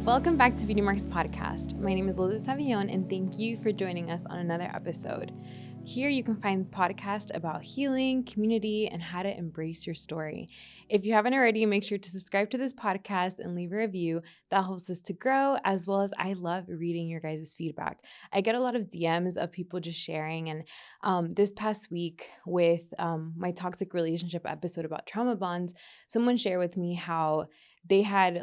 Welcome back to Beauty Marks Podcast. My name is Liz Savillon, and thank you for joining us on another episode. Here you can find podcasts about healing, community, and how to embrace your story. If you haven't already, make sure to subscribe to this podcast and leave a review. That helps us to grow, as well as I love reading your guys' feedback. I get a lot of DMs of people just sharing, and this past week with my toxic relationship episode about trauma bonds, someone shared with me how they had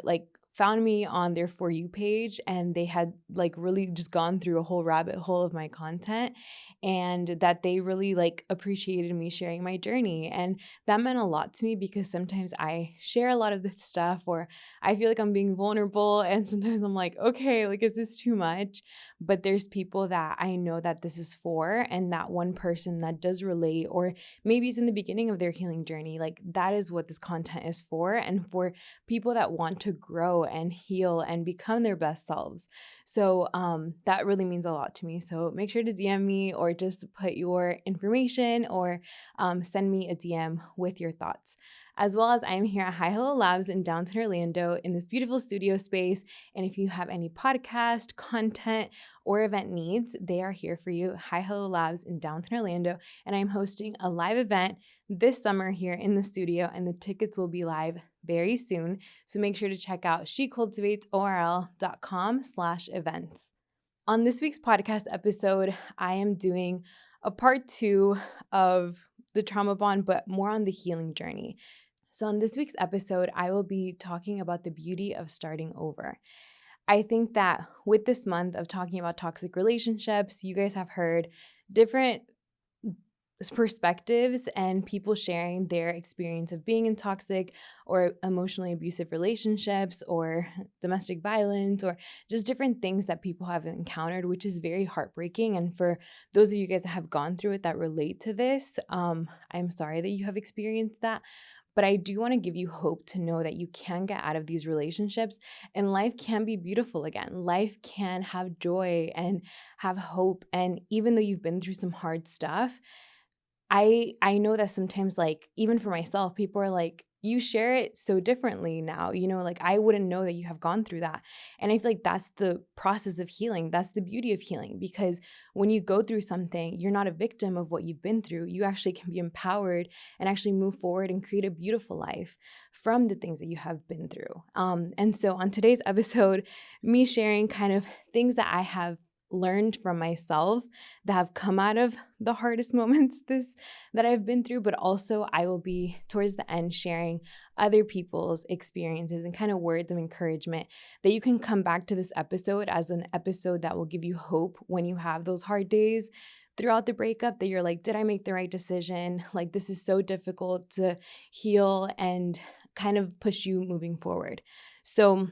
found me on their For You page, and they had really just gone through a whole rabbit hole of my content, and that they really appreciated me sharing my journey. And that meant a lot to me because sometimes I share a lot of this stuff, or I feel like I'm being vulnerable, and sometimes I'm like, okay, is this too much? But there's people that I know that this is for, and that one person that does relate, or maybe it's in the beginning of their healing journey, that is what this content is for, and for people that want to grow and heal and become their best selves. So that really means a lot to me. So make sure to DM me, or just put your information, or send me a DM with your thoughts. As well as I'm here at Hi Hello Labs in downtown Orlando in this beautiful studio space. And if you have any podcast, content, or event needs, they are here for you. Hi Hello Labs in downtown Orlando. And I'm hosting a live event this summer here in the studio, and the tickets will be live very soon. So make sure to check out shecultivatesorl.com/events. On this week's podcast episode, I am doing a part 2 of the trauma bond, but more on the healing journey. So on this week's episode, I will be talking about the beauty of starting over. I think that with this month of talking about toxic relationships, you guys have heard different perspectives and people sharing their experience of being in toxic or emotionally abusive relationships, or domestic violence, or just different things that people have encountered, which is very heartbreaking. And for those of you guys that have gone through it that relate to this, I'm sorry that you have experienced that. But I do want to give you hope to know that you can get out of these relationships, and life can be beautiful again. Life can have joy and have hope. And even though you've been through some hard stuff, I know that sometimes, even for myself, people are like, you share it so differently now, I wouldn't know that you have gone through that. And I feel like that's the process of healing. That's the beauty of healing, because when you go through something, you're not a victim of what you've been through. You actually can be empowered and actually move forward and create a beautiful life from the things that you have been through. And so on today's episode, me sharing kind of things that I have learned from myself that have come out of the hardest moments that I've been through, but also I will be towards the end sharing other people's experiences and kind of words of encouragement that you can come back to this episode as an episode that will give you hope when you have those hard days throughout the breakup, that you're like, did I make the right decision? This is so difficult to heal, and kind of push you moving forward. So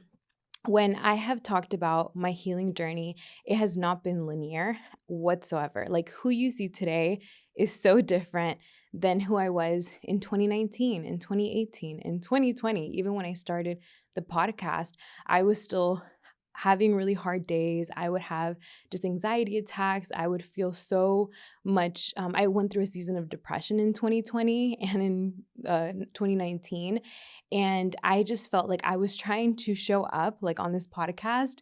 when I have talked about my healing journey, it has not been linear whatsoever. Who you see today is so different than who I was in 2019, in 2018, in 2020. Even when I started the podcast, I was still having really hard days. I would have just anxiety attacks. I would feel so much. I went through a season of depression in 2020 and in 2019. And I just felt like I was trying to show up on this podcast,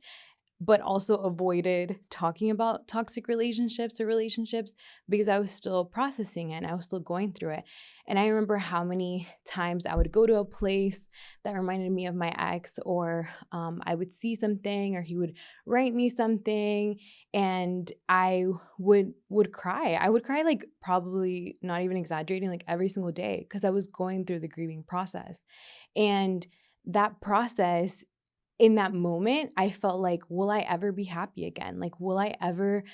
but also avoided talking about toxic relationships or relationships because I was still processing it and I was still going through it. And I remember how many times I would go to a place that reminded me of my ex, or I would see something, or he would write me something, and I would cry. I would cry probably not even exaggerating, every single day, because I was going through the grieving process. And that process, in that moment, I felt like, will I ever be happy again? Will I ever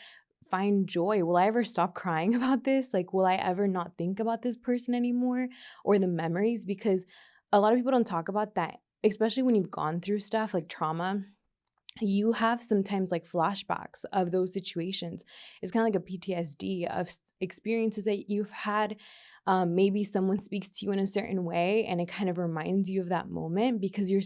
find joy? Will I ever stop crying about this? Will I ever not think about this person anymore, or the memories? Because a lot of people don't talk about that, especially when you've gone through stuff like trauma. You have sometimes flashbacks of those situations. It's kind of like a PTSD of experiences that you've had. Maybe someone speaks to you in a certain way, and it kind of reminds you of that moment, because you're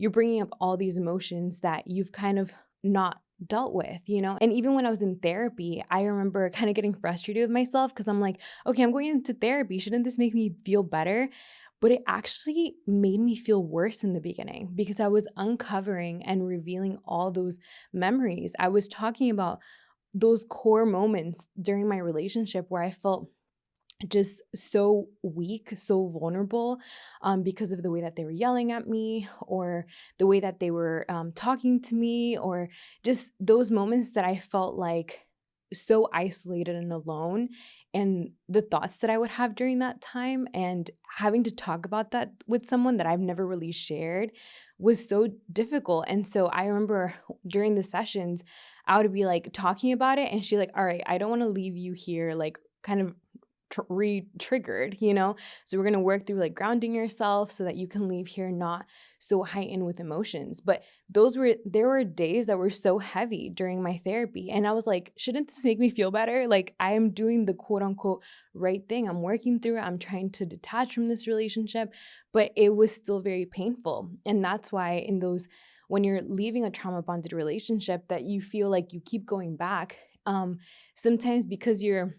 bringing up all these emotions that you've kind of not dealt with, And even when I was in therapy, I remember kind of getting frustrated with myself, because I'm like, okay, I'm going into therapy. Shouldn't this make me feel better? but it actually made me feel worse in the beginning because I was uncovering and revealing all those memories. I was talking about those core moments during my relationship where I felt just so weak, so vulnerable, because of the way that they were yelling at me, or the way that they were talking to me, or just those moments that I felt like so isolated and alone. And the thoughts that I would have during that time, and having to talk about that with someone that I've never really shared, was so difficult. And so I remember during the sessions, I would be like talking about it, and she like, all right, I don't want to leave you here like kind of re-triggered, so we're going to work through like grounding yourself so that you can leave here not so heightened with emotions. But there were days that were so heavy during my therapy, and I was like, shouldn't this make me feel better? Like, I am doing the quote unquote right thing. I'm working through it. I'm trying to detach from this relationship, but it was still very painful. And that's why when you're leaving a trauma bonded relationship, that you feel like you keep going back, sometimes because you're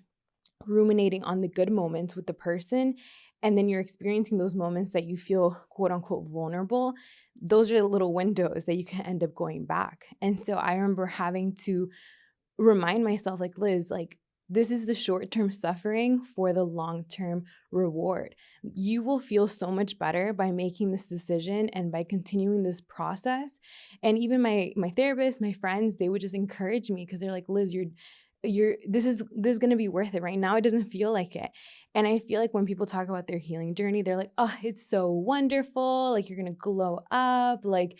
ruminating on the good moments with the person, and then you're experiencing those moments that you feel quote unquote vulnerable. Those are the little windows that you can end up going back. And so I remember having to remind myself, like, Liz, like, this is the short-term suffering for the long-term reward. You will feel so much better by making this decision and by continuing this process. And even my therapist, my friends, they would just encourage me because they're like, Liz, this is going to be worth it. Right now it doesn't feel like it. And I feel like when people talk about their healing journey, they're like, oh, it's so wonderful, like you're going to glow up. Like,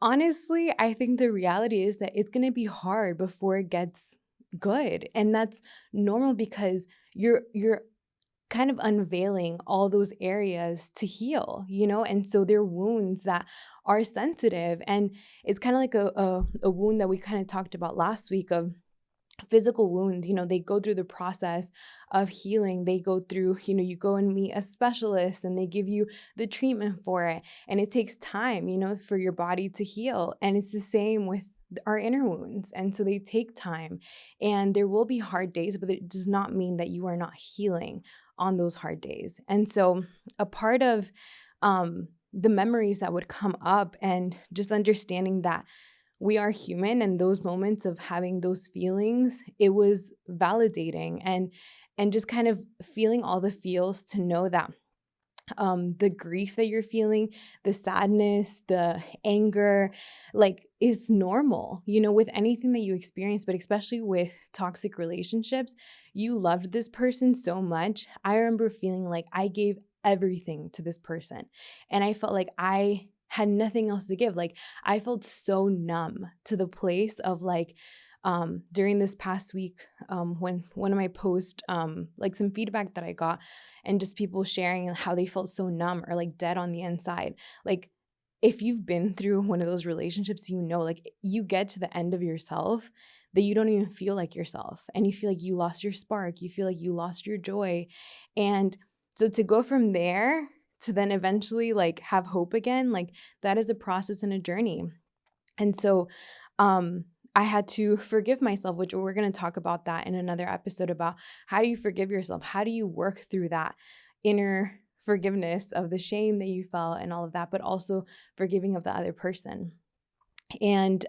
honestly, I think the reality is that it's going to be hard before it gets good. And that's normal because you're kind of unveiling all those areas to heal, And so they're wounds that are sensitive, and it's kind of like a wound that we kind of talked about last week of physical wounds. They go through the process of healing. They go through, you go and meet a specialist and they give you the treatment for it. And it takes time, for your body to heal. And it's the same with our inner wounds. And so they take time, and there will be hard days, but it does not mean that you are not healing on those hard days. And so a part of the memories that would come up, and just understanding that we are human, and those moments of having those feelings, it was validating, and just kind of feeling all the feels to know that the grief that you're feeling, the sadness, the anger, like, is normal, with anything that you experience, but especially with toxic relationships. You loved this person so much. I remember feeling like I gave everything to this person, and I felt like I had nothing else to give. Like, I felt so numb to the place of like, during this past week, when one of my posts, like some feedback that I got, and just people sharing how they felt so numb or like dead on the inside. Like, if you've been through one of those relationships, like, you get to the end of yourself that you don't even feel like yourself, and you feel like you lost your spark. You feel like you lost your joy. And so to go from there to then eventually like have hope again, like, that is a process and a journey. And so I had to forgive myself, which we're going to talk about that in another episode, about how do you forgive yourself? How do you work through that inner forgiveness of the shame that you felt and all of that, but also forgiving of the other person. And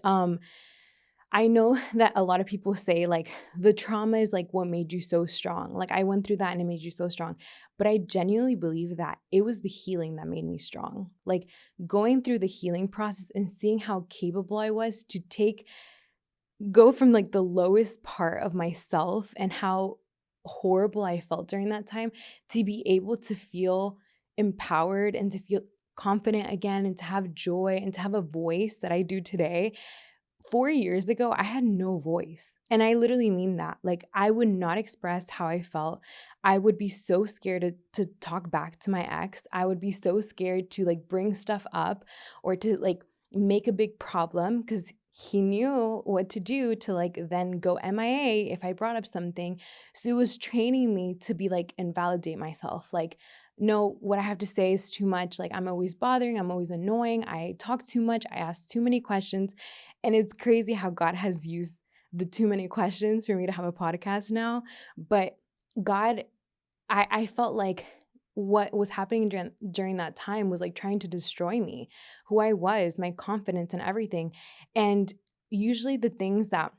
I know that a lot of people say like the trauma is like what made you so strong. Like, I went through that and it made you so strong. But I genuinely believe that it was the healing that made me strong. Like, going through the healing process and seeing how capable I was to go from like the lowest part of myself and how horrible I felt during that time, to be able to feel empowered and to feel confident again, and to have joy and to have a voice that I do today. 4 years ago, I had no voice. And I literally mean that. Like, I would not express how I felt. I would be so scared to talk back to my ex. I would be so scared to like bring stuff up or to like make a big problem, because he knew what to do to like then go MIA if I brought up something. So it was training me to be like, invalidate myself. Like, no, what I have to say is too much. Like, I'm always bothering. I'm always annoying. I talk too much. I ask too many questions. And it's crazy how God has used the too many questions for me to have a podcast now. But God, I felt like what was happening during that time was like trying to destroy me, who I was, my confidence and everything. And usually the things that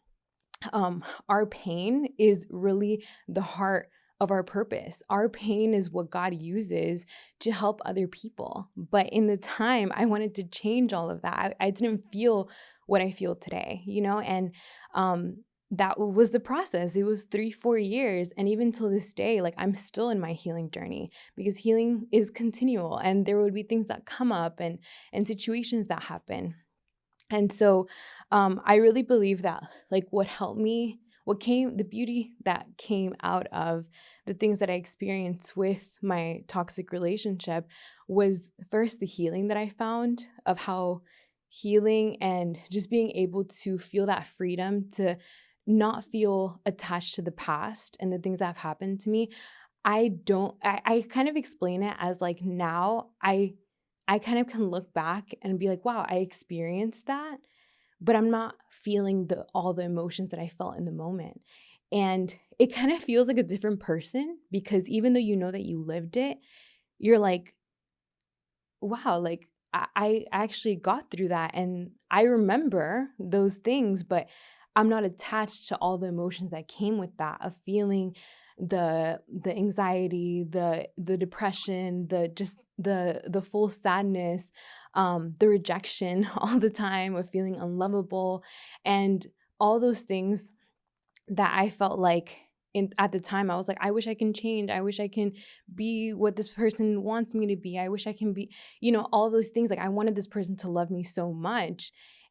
our pain is really the heart of our purpose. Our pain is what God uses to help other people. But in the time, I wanted to change all of that. I didn't feel what I feel today, and that was the process. It was 3-4 years. And even till this day, like I'm still in my healing journey, because healing is continual and there would be things that come up and situations that happen. And so I really believe that like what helped me, the beauty that came out of the things that I experienced with my toxic relationship was first the healing that I found, of how healing and just being able to feel that freedom to not feel attached to the past and the things that have happened to me. I kind of explain it as like now I kind of can look back and be like, wow, I experienced that, but I'm not feeling all the emotions that I felt in the moment. And it kind of feels like a different person, because even though you know that you lived it, you're like, wow, like I actually got through that and I remember those things, but I'm not attached to all the emotions that came with that, of feeling the anxiety, the depression, the full sadness, the rejection all the time, of feeling unlovable, and all those things that I felt like at the time I was like, I wish I can change. I wish I can be what this person wants me to be. I wish I can be, all those things. Like I wanted this person to love me so much.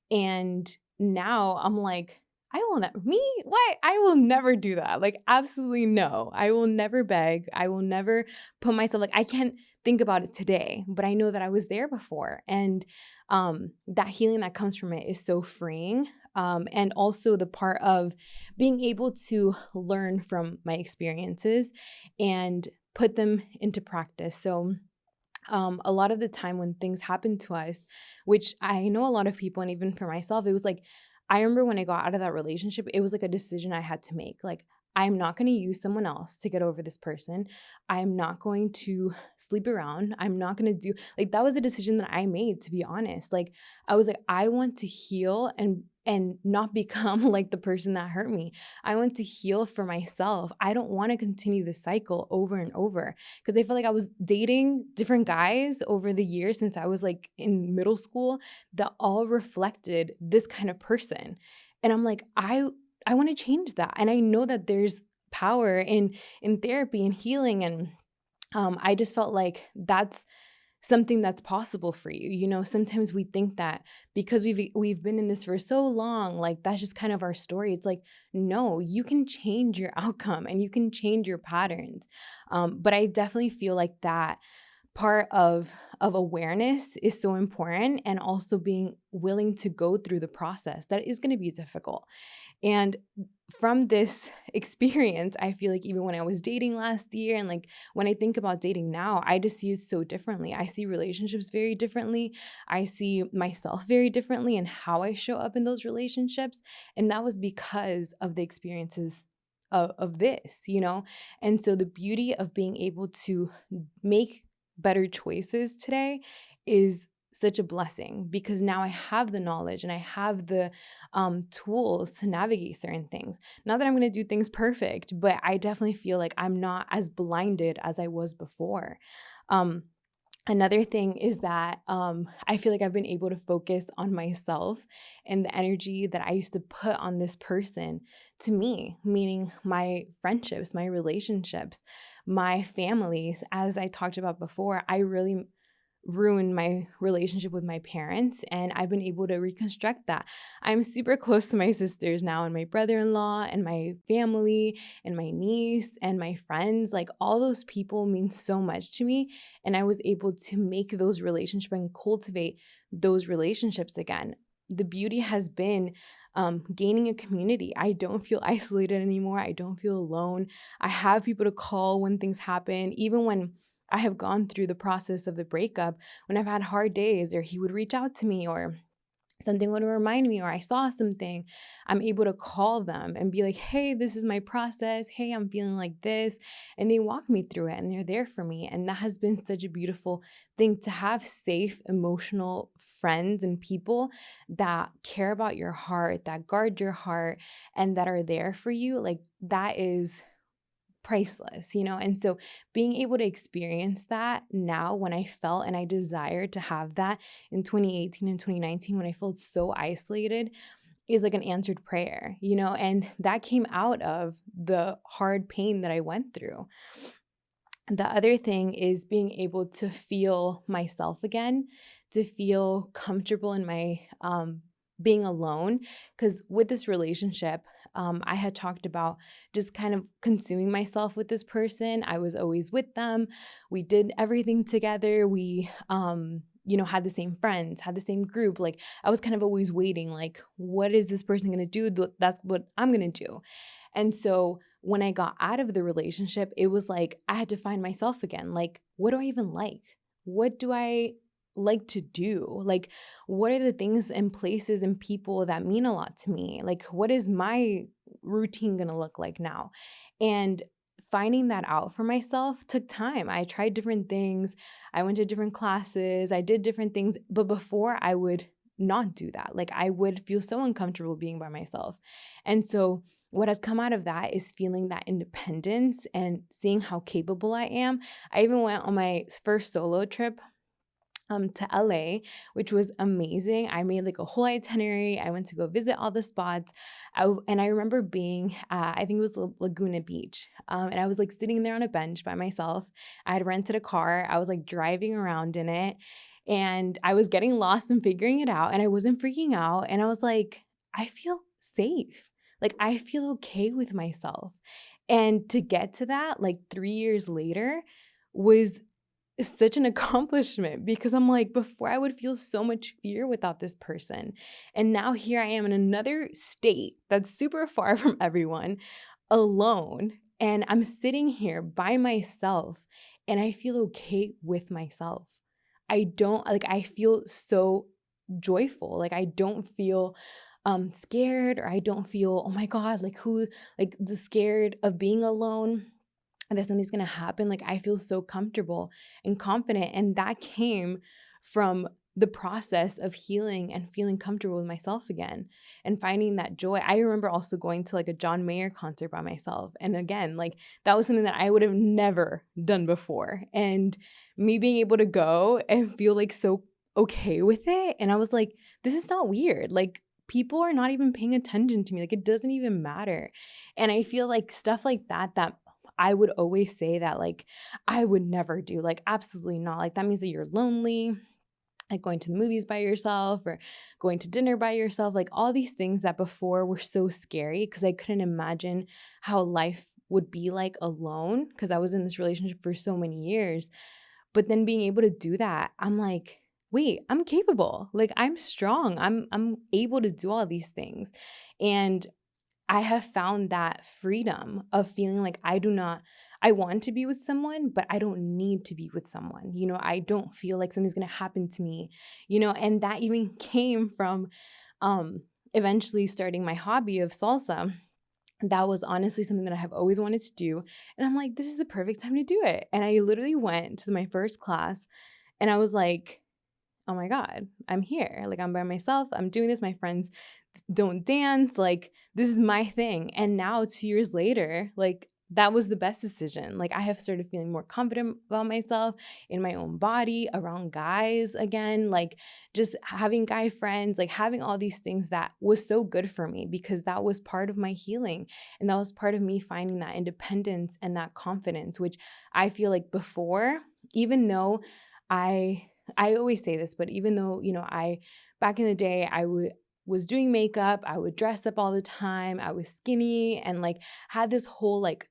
And now I'm like, I will not, me? What? I will never do that. Like, absolutely no. I will never beg. I will never put myself, like, I can't think about it today, but I know that I was there before. And that healing that comes from it is so freeing. And also the part of being able to learn from my experiences and put them into practice. So a lot of the time when things happen to us, which I know a lot of people, and even for myself, it was like, I remember when I got out of that relationship, it was like a decision I had to make. Like, I'm not going to use someone else to get over this person. I'm not going to sleep around. I'm not going to do, like, that was a decision that I made, to be honest. Like, I was like, I want to heal and not become like the person that hurt me. I want to heal for myself. I don't want to continue the cycle over and over, because I feel like I was dating different guys over the years since I was like in middle school that all reflected this kind of person. And I'm like, I want to change that. And I know that there's power in therapy and healing. And I just felt like that's something that's possible for you. Sometimes we think that because we've been in this for so long, like that's just kind of our story. It's like, no, you can change your outcome and you can change your patterns. But I definitely feel like that part of awareness is so important, and also being willing to go through the process that is going to be difficult. And from this experience, I feel like even when I was dating last year, and like when I think about dating now, I just see it so differently. I see relationships very differently. I see myself very differently and how I show up in those relationships. And that was because of the experiences of this. And so the beauty of being able to make better choices today is such a blessing, because now I have the knowledge and I have the tools to navigate certain things. Not that I'm going to do things perfect, but I definitely feel like I'm not as blinded as I was before. Another thing is that I feel like I've been able to focus on myself and the energy that I used to put on this person to me, meaning my friendships, my relationships, my families. As I talked about before, I really ruined my relationship with my parents, and I've been able to reconstruct that. I'm super close to my sisters now, and my brother-in-law and my family and my niece and my friends. Like, all those people mean so much to me, and I was able to make those relationships and cultivate those relationships again. The beauty has been gaining a community. I don't feel isolated anymore. I don't feel alone. I have people to call when things happen, even when I have gone through the process of the breakup. When I've had hard days, or he would reach out to me, or something would remind me, or I saw something, I'm able to call them and be like, hey, this is my process. Hey, I'm feeling like this. And they walk me through it and they're there for me. And that has been such a beautiful thing to have safe, emotional friends and people that care about your heart, that guard your heart, and that are there for you. Like that is priceless, you know? And so being able to experience that now when I felt and I desired to have that in 2018 and 2019 when I felt so isolated is like an answered prayer, you know? And that came out of the hard pain that I went through. The other thing is being able to feel myself again, to feel comfortable in my being alone. Because with this relationship, I had talked about just kind of consuming myself with this person. I was always with them. We did everything together. We, had the same friends, had the same group. Like I was kind of always waiting, like, what is this person going to do? That's what I'm going to do. And so when I got out of the relationship, it was like I had to find myself again. Like, what do I even like? What do I like to do? Like, what are the things and places and people that mean a lot to me? Like, what is my routine going to look like now? And finding that out for myself took time. I tried different things. I went to different classes. I did different things. But before I would not do that. Like, I would feel so uncomfortable being by myself. And so, what has come out of that is feeling that independence and seeing how capable I am. I even went on my first solo trip to LA, which was amazing. I made like a whole itinerary. I went to go visit all the spots. And I remember being, I think it was Laguna Beach. And I was like sitting there on a bench by myself. I had rented a car. I was like driving around in it. And I was getting lost and figuring it out. And I wasn't freaking out. And I was like, I feel safe. Like I feel okay with myself. And to get to that, like 3 years later, was such an accomplishment because I'm like, before I would feel so much fear without this person. And now here I am in another state that's super far from everyone, alone. And I'm sitting here by myself and I feel okay with myself. I feel so joyful. Like I don't feel scared, or I don't feel, oh my God, like the scared of being alone that something's going to happen. Like I feel so comfortable and confident. And that came from the process of healing and feeling comfortable with myself again and finding that joy. I remember also going to like a John Mayer concert by myself. And again, like that was something that I would have never done before. And me being able to go and feel like so okay with it. And I was like, this is not weird. Like people are not even paying attention to me. Like it doesn't even matter. And I feel like stuff like that I would always say that like I would never do, like absolutely not. Like that means that you're lonely, like going to the movies by yourself or going to dinner by yourself, like all these things that before were so scary because I couldn't imagine how life would be like alone because I was in this relationship for so many years. But then being able to do that, I'm like, wait, I'm capable. Like I'm strong. I'm able to do all these things. And I have found that freedom of feeling like I want to be with someone, but I don't need to be with someone. You know, I don't feel like something's going to happen to me, and that even came from eventually starting my hobby of salsa. That was honestly something that I have always wanted to do. And I'm like, this is the perfect time to do it. And I literally went to my first class and I was like, oh my God, I'm here. Like I'm by myself. I'm doing this. My friends don't dance. Like this is my thing. And now 2 years later, like that was the best decision. Like I have started feeling more confident about myself in my own body, around guys again, like just having guy friends, like having all these things that was so good for me because that was part of my healing. And that was part of me finding that independence and that confidence, which I feel like before, even though I always say this, but even though, back in the day, was doing makeup, I would dress up all the time, I was skinny and like had this whole like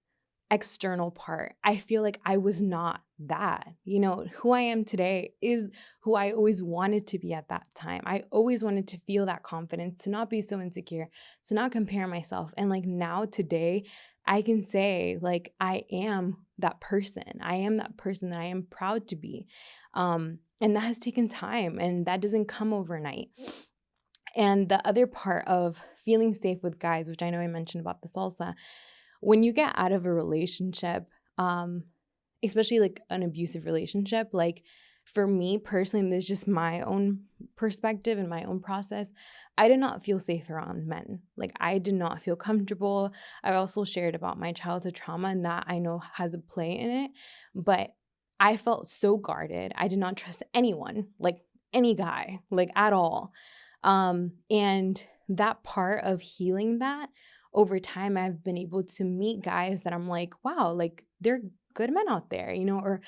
external part. I feel like I was not that. Who I am today is who I always wanted to be at that time. I always wanted to feel that confidence, to not be so insecure, to not compare myself. And like now today, I can say like I am that person. I am that person that I am proud to be. And that has taken time and that doesn't come overnight. And the other part of feeling safe with guys, which I know I mentioned about the salsa, when you get out of a relationship, especially like an abusive relationship, like for me personally, and this is just my own perspective and my own process, I did not feel safe around men. Like I did not feel comfortable. I also shared about my childhood trauma, and that I know has a play in it, but I felt so guarded. I did not trust anyone, like any guy, like at all. And that part of healing that over time, I've been able to meet guys that I'm like, wow, like they're good men out there, or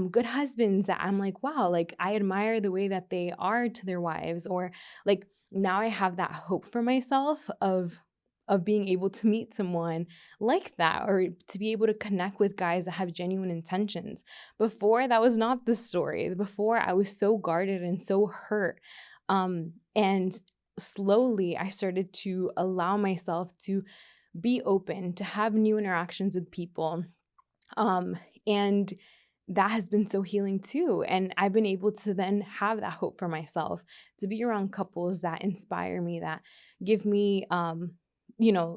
good husbands that I'm like, wow, like I admire the way that they are to their wives, or like now I have that hope for myself of being able to meet someone like that, or to be able to connect with guys that have genuine intentions. Before, that was not the story. Before, I was so guarded and so hurt. And slowly I started to allow myself to be open, to have new interactions with people. And that has been so healing too. And I've been able to then have that hope for myself, to be around couples that inspire me, that give me,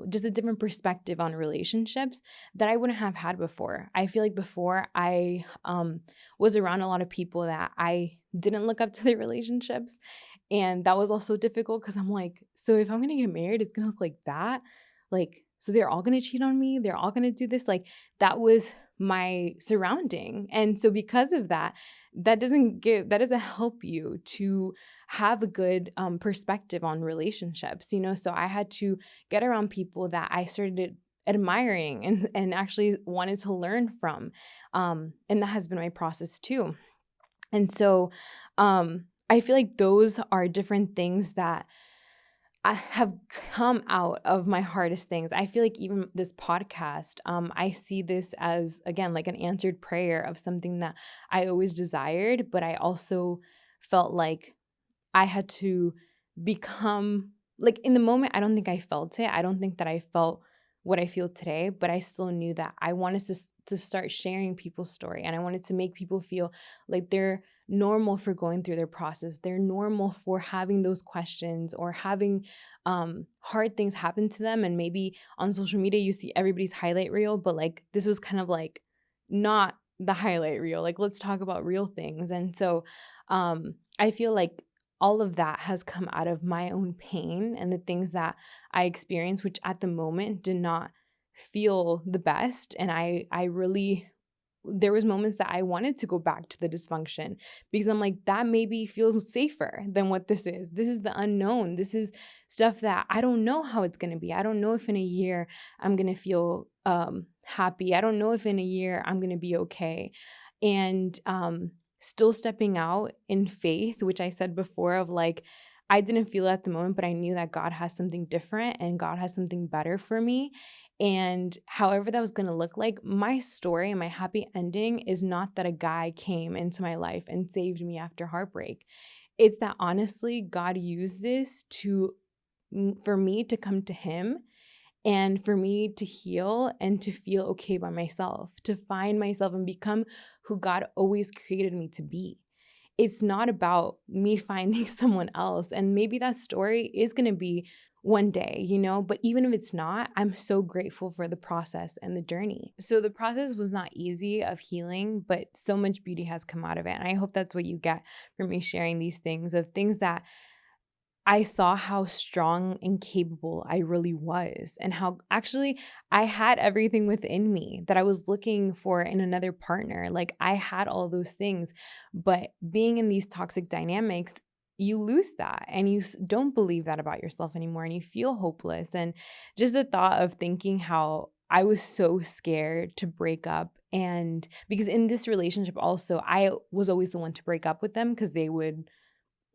just a different perspective on relationships that I wouldn't have had before. I feel like before I was around a lot of people that I didn't look up to their relationships. And that was also difficult because I'm like, so if I'm going to get married, it's going to look like that. Like, so they're all going to cheat on me. They're all going to do this. Like, that was my surrounding. And so because of that, that doesn't help you to have a good perspective on relationships, So I had to get around people that I started admiring and actually wanted to learn from. And that has been my process too. And so I feel like those are different things that I have come out of my hardest things. I feel like even this podcast, I see this as, again, like an answered prayer of something that I always desired, but I also felt like I had to become, like in the moment, I don't think I felt it. I don't think that I felt what I feel today, but I still knew that I wanted to start sharing people's story, and I wanted to make people feel like they're normal for going through their process. They're normal for having those questions or having hard things happen to them. And maybe on social media, you see everybody's highlight reel, but like this was kind of like not the highlight reel. Like, let's talk about real things. And so I feel like all of that has come out of my own pain and the things that I experienced, which at the moment did not feel the best. And I really, there was moments that I wanted to go back to the dysfunction because I'm like, that maybe feels safer than what this is. This is the unknown. This is stuff that I don't know how it's going to be. I don't know if in a year I'm going to feel happy. I don't know if in a year I'm going to be okay. And still stepping out in faith, which I said before of like, I didn't feel it at the moment, but I knew that God has something different and God has something better for me. And however that was going to look like, my story and my happy ending is not that a guy came into my life and saved me after heartbreak. It's that honestly, God used this for me to come to him and for me to heal and to feel okay by myself, to find myself and become who God always created me to be. It's not about me finding someone else. And maybe that story is going to be one day, but even if it's not, I'm so grateful for the process and the journey. So the process was not easy of healing, but so much beauty has come out of it. And I hope that's what you get from me sharing these things, of things that I saw how strong and capable I really was, and how actually I had everything within me that I was looking for in another partner. Like I had all those things, but being in these toxic dynamics, you lose that and you don't believe that about yourself anymore, and you feel hopeless. And just the thought of thinking how I was so scared to break up. And because in this relationship also, I was always the one to break up with them because they would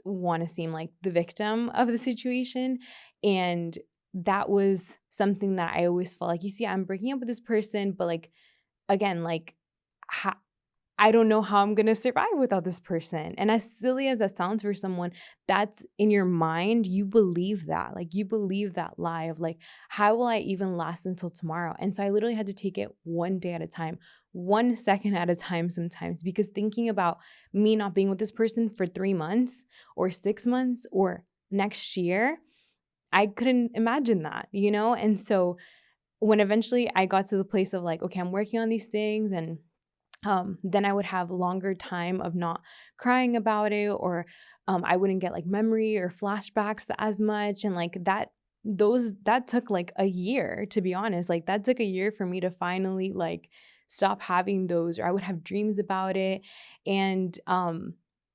want to seem like the victim of the situation. And that was something that I always felt like, you see, I'm breaking up with this person, but like, again, like, I don't know how I'm going to survive without this person. And as silly as that sounds for someone, that's in your mind, you believe that. Like you believe that lie of like, how will I even last until tomorrow? And so I literally had to take it one day at a time, 1 second at a time sometimes, because thinking about me not being with this person for 3 months or 6 months or next year, I couldn't imagine that, And so when eventually I got to the place of like, okay, I'm working on these things, and then I would have longer time of not crying about it, or I wouldn't get like memory or flashbacks as much. And like that took like a year, to be honest. Like that took a year for me to finally like stop having those, or I would have dreams about it. And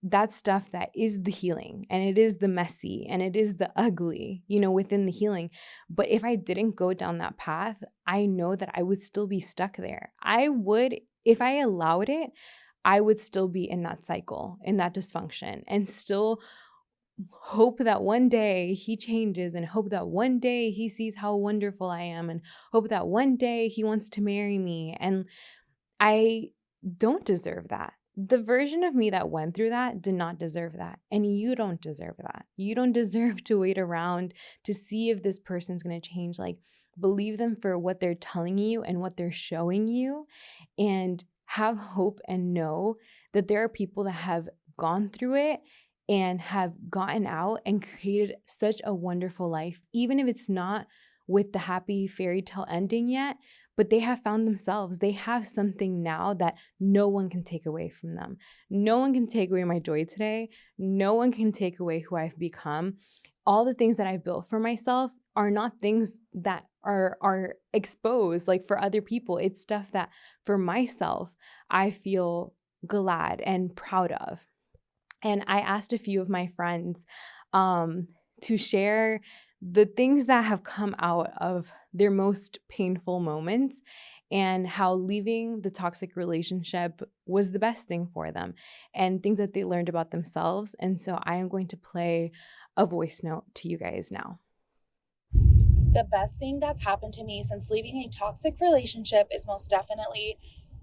that's stuff that is the healing, and it is the messy, and it is the ugly, within the healing. But if I didn't go down that path, I know that I would still be stuck there. If I allowed it, I would still be in that cycle, in that dysfunction, and still hope that one day he changes, and hope that one day he sees how wonderful I am, and hope that one day he wants to marry me. And I don't deserve that. The version of me that went through that did not deserve that. And you don't deserve that. You don't deserve to wait around to see if this person's going to change. Like, believe them for what they're telling you and what they're showing you, and have hope and know that there are people that have gone through it and have gotten out and created such a wonderful life, even if it's not with the happy fairy tale ending yet. But they have found themselves. They have something now that no one can take away from them. No one can take away my joy today. No one can take away who I've become. All the things that I've built for myself are not things that are exposed like for other people. It's stuff that for myself, I feel glad and proud of. And I asked a few of my friends to share the things that have come out of their most painful moments, and how leaving the toxic relationship was the best thing for them, and things that they learned about themselves. And so I am going to play a voice note to you guys now. The best thing that's happened to me since leaving a toxic relationship is most definitely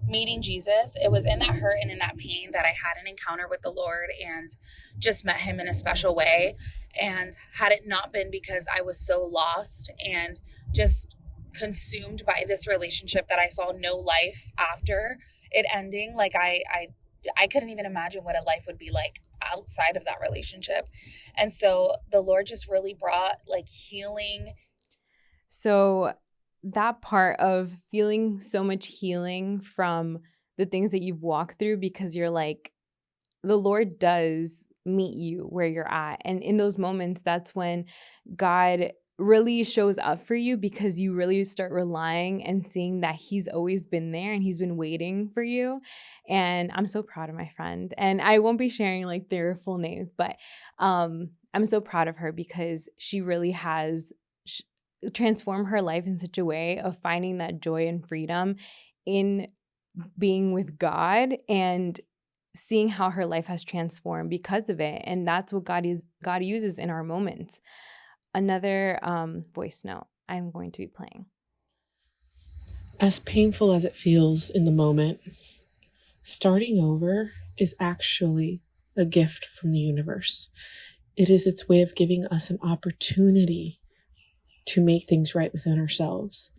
meeting Jesus. It was in that hurt and in that pain that I had an encounter with the Lord and just met him in a special way. And had it not been because I was so lost and just consumed by this relationship that I saw no life after it ending, like I couldn't even imagine what a life would be like outside of that relationship. And so the Lord just really brought like healing. So that part of feeling so much healing from the things that you've walked through, because you're like, the Lord does meet you where you're at. And in those moments, that's when God really shows up for you, because you really start relying and seeing that he's always been there and he's been waiting for you. And I'm so proud of my friend. And I won't be sharing like their full names, but I'm so proud of her, because she really has transformed her life in such a way of finding that joy and freedom in being with God, and seeing how her life has transformed because of it. And that's what God uses in our moments. Another voice note I'm going to be playing. As painful as it feels in the moment, starting over is actually a gift from the universe. It is its way of giving us an opportunity to make things right within ourselves.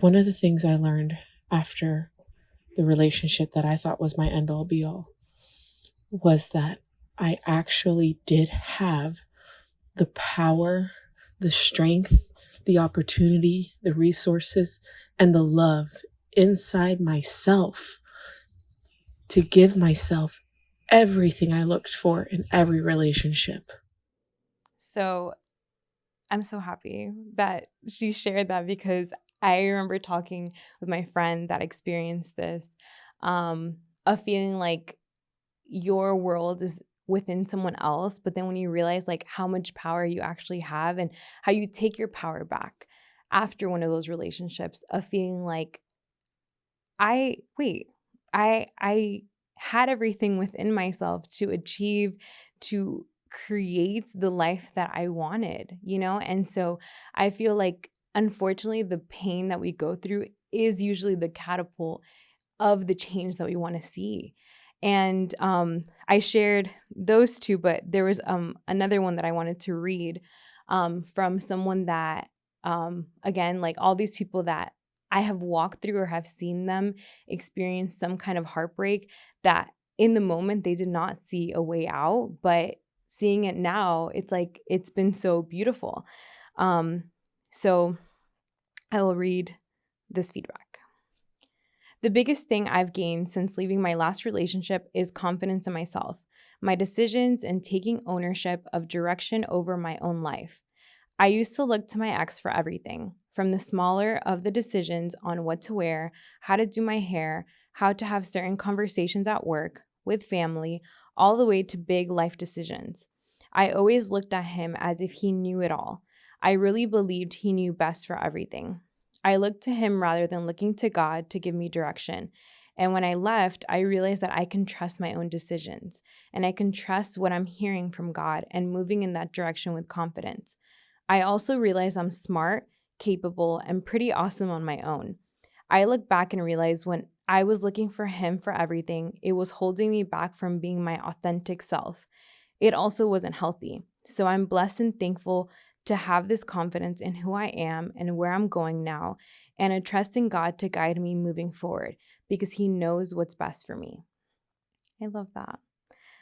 One of the things I learned after the relationship that I thought was my end-all be-all was that I actually did have the power, the strength, the opportunity, the resources, and the love inside myself to give myself everything I looked for in every relationship. So I'm so happy that she shared that, because I remember talking with my friend that experienced this, of feeling like your world is within someone else, but then when you realize like how much power you actually have, and how you take your power back after one of those relationships, of feeling like I had everything within myself to achieve, to create the life that I wanted, And so I feel like, unfortunately, the pain that we go through is usually the catapult of the change that we want to see. And I shared those two, but there was another one that I wanted to read from someone that, again, like all these people that I have walked through or have seen them experience some kind of heartbreak, that in the moment they did not see a way out, but seeing it now, it's like it's been so beautiful. So I will read this feedback. The biggest thing I've gained since leaving my last relationship is confidence in myself, my decisions, and taking ownership of direction over my own life. I used to look to my ex for everything, from the smaller of the decisions on what to wear, how to do my hair, how to have certain conversations at work, with family, all the way to big life decisions. I always looked at him as if he knew it all. I really believed he knew best for everything. I looked to him rather than looking to God to give me direction. And when I left, I realized that I can trust my own decisions, and I can trust what I'm hearing from God and moving in that direction with confidence. I also realize I'm smart, capable, and pretty awesome on my own. I look back and realize when I was looking for him for everything, it was holding me back from being my authentic self. It also wasn't healthy. So I'm blessed and thankful to have this confidence in who I am and where I'm going now, and a trust in God to guide me moving forward because he knows what's best for me. I love that.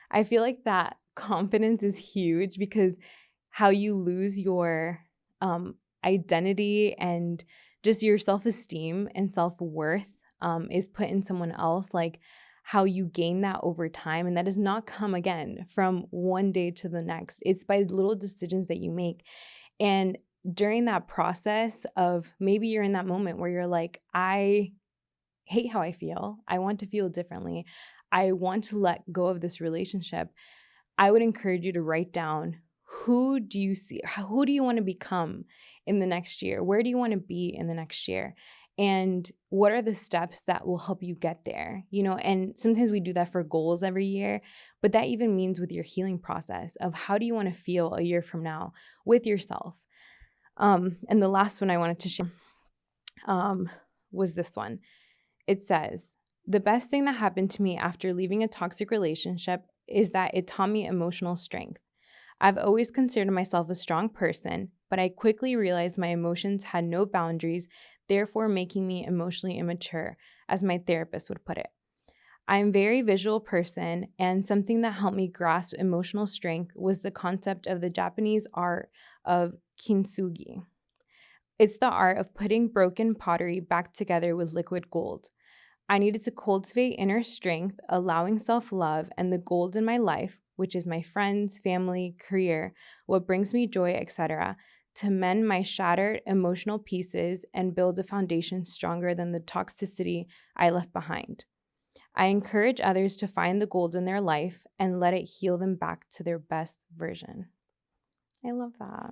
I feel like that confidence is huge because how you lose your identity and just your self-esteem and self-worth is put in someone else, like how you gain that over time. And that does not come again from one day to the next. It's by little decisions that you make. And during that process of maybe you're in that moment where you're like, I hate how I feel. I want to feel differently. I want to let go of this relationship. I would encourage you to write down, who do you see? Who do you want to become in the next year? Where do you want to be in the next year? And what are the steps that will help you get there? And sometimes we do that for goals every year, but that even means with your healing process of how do you want to feel a year from now with yourself? And the last one I wanted to share was this one. It says, the best thing that happened to me after leaving a toxic relationship is that it taught me emotional strength. I've always considered myself a strong person, but I quickly realized my emotions had no boundaries, therefore making me emotionally immature, as my therapist would put it. I am a very visual person, and something that helped me grasp emotional strength was the concept of the Japanese art of kintsugi. It's the art of putting broken pottery back together with liquid gold. I needed to cultivate inner strength, allowing self-love, and the gold in my life, which is my friends, family, career, what brings me joy, etc., to mend my shattered emotional pieces and build a foundation stronger than the toxicity I left behind. I encourage others to find the gold in their life and let it heal them back to their best version. I love that.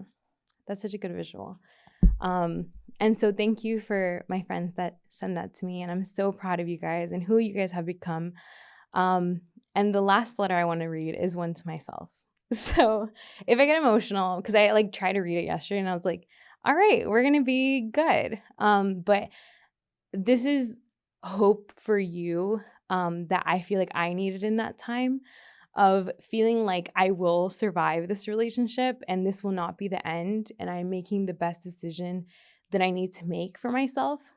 That's such a good visual. And so thank you for my friends that send that to me. And I'm so proud of you guys and who you guys have become. And the last letter I want to read is one to myself. So if I get emotional, because I tried to read it yesterday and I was like, all right, we're going to be good. But this is hope for you that I feel like I needed in that time of feeling like I will survive this relationship and this will not be the end, and I'm making the best decision that I need to make for myself.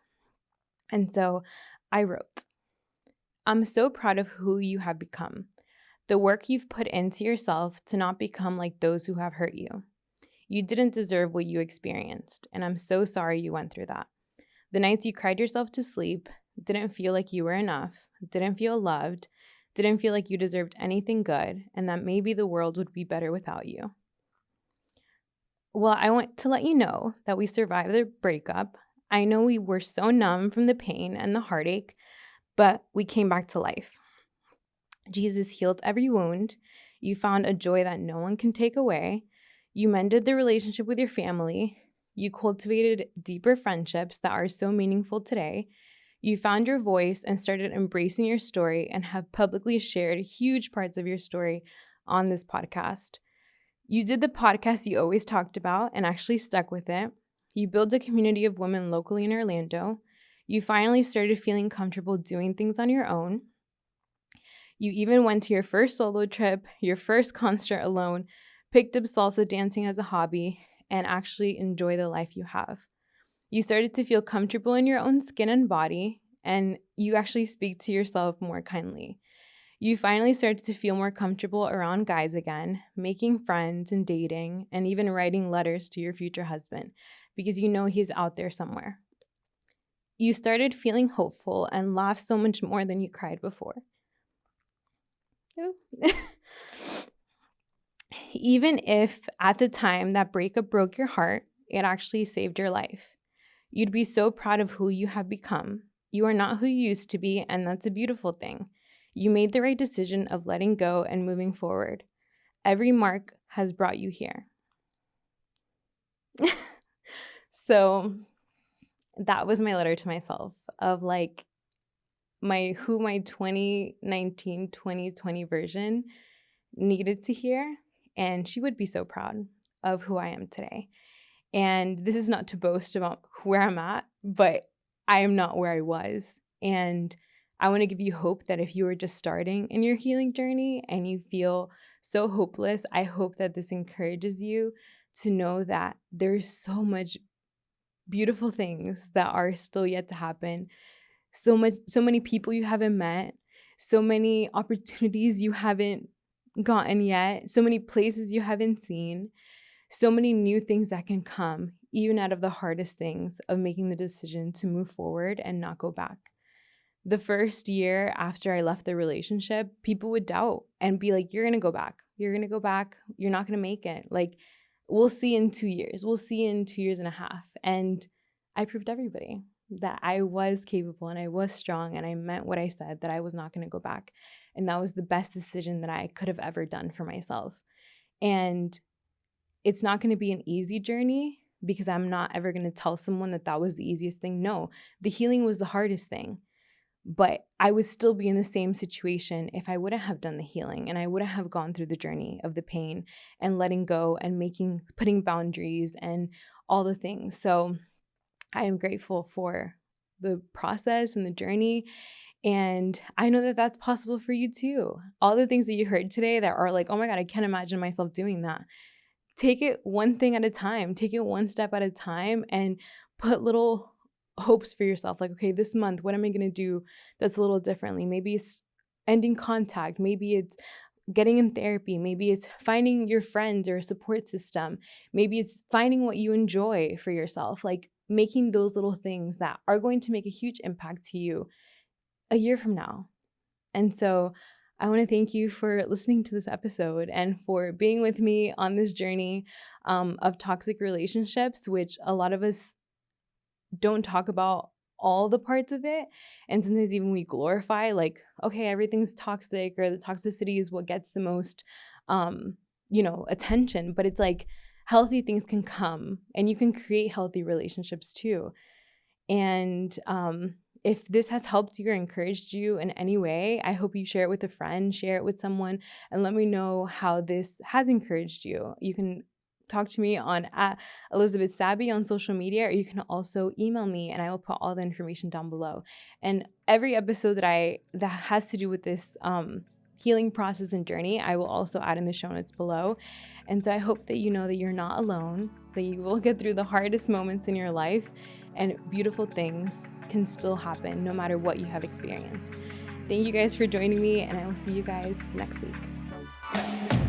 And so I wrote, I'm so proud of who you have become, the work you've put into yourself to not become like those who have hurt you. You didn't deserve what you experienced, and I'm so sorry you went through that. The nights you cried yourself to sleep, didn't feel like you were enough, didn't feel loved, didn't feel like you deserved anything good, and that maybe the world would be better without you. Well, I want to let you know that we survived the breakup. I know we were so numb from the pain and the heartache, but we came back to life. Jesus healed every wound. You found a joy that no one can take away. You mended the relationship with your family. You cultivated deeper friendships that are so meaningful today. You found your voice and started embracing your story and have publicly shared huge parts of your story on this podcast. You did the podcast you always talked about and actually stuck with it. You built a community of women locally in Orlando. You finally started feeling comfortable doing things on your own. You even went to your first solo trip, your first concert alone, picked up salsa dancing as a hobby, and actually enjoy the life you have. You started to feel comfortable in your own skin and body, and you actually speak to yourself more kindly. You finally started to feel more comfortable around guys again, making friends and dating, and even writing letters to your future husband because you know he's out there somewhere. You started feeling hopeful and laughed so much more than you cried before. Even if at the time that breakup broke your heart, it actually saved your life. You'd be so proud of who you have become. You are not who you used to be, and that's a beautiful thing. You made the right decision of letting go and moving forward. Every mark has brought you here. So that was my letter to myself of like my 2019, 2020 version needed to hear. And she would be so proud of who I am today. And this is not to boast about where I'm at, but I am not where I was. And I want to give you hope that if you are just starting in your healing journey and you feel so hopeless, I hope that this encourages you to know that there's so much beautiful things that are still yet to happen. So many people you haven't met, so many opportunities you haven't gotten yet, so many places you haven't seen, so many new things that can come, even out of the hardest things of making the decision to move forward and not go back. The first year after I left the relationship, people would doubt and be like, you're going to go back. You're going to go back. You're not going to make it. Like, we'll see in 2 years. We'll see in 2 years and a half. And I proved everybody that I was capable and I was strong and I meant what I said, that I was not going to go back. And that was the best decision that I could have ever done for myself. And it's not going to be an easy journey because I'm not ever going to tell someone that that was the easiest thing. No, the healing was the hardest thing. But I would still be in the same situation if I wouldn't have done the healing and I wouldn't have gone through the journey of the pain and letting go and putting boundaries and all the things. So I am grateful for the process and the journey. And I know that that's possible for you too. All the things that you heard today that are like, oh my God, I can't imagine myself doing that. Take it one thing at a time. Take it one step at a time and put little hopes for yourself. Like, okay, this month, what am I going to do that's a little differently? Maybe it's ending contact. Maybe it's getting in therapy. Maybe it's finding your friends or a support system. Maybe it's finding what you enjoy for yourself, like making those little things that are going to make a huge impact to you a year from now. And so I want to thank you for listening to this episode and for being with me on this journey of toxic relationships, which a lot of us don't talk about all the parts of it. And sometimes even we glorify like, okay, everything's toxic or the toxicity is what gets the most, attention. But it's like healthy things can come and you can create healthy relationships too. And if this has helped you or encouraged you in any way, I hope you share it with a friend, share it with someone, and let me know how this has encouraged you. You can talk to me on Elizabeth Sabby on social media, or you can also email me and I will put all the information down below. And every episode that has to do with this healing process and journey, I will also add in the show notes below. And so I hope that you know that you're not alone, that you will get through the hardest moments in your life and beautiful things can still happen no matter what you have experienced. Thank you guys for joining me, and I will see you guys next week.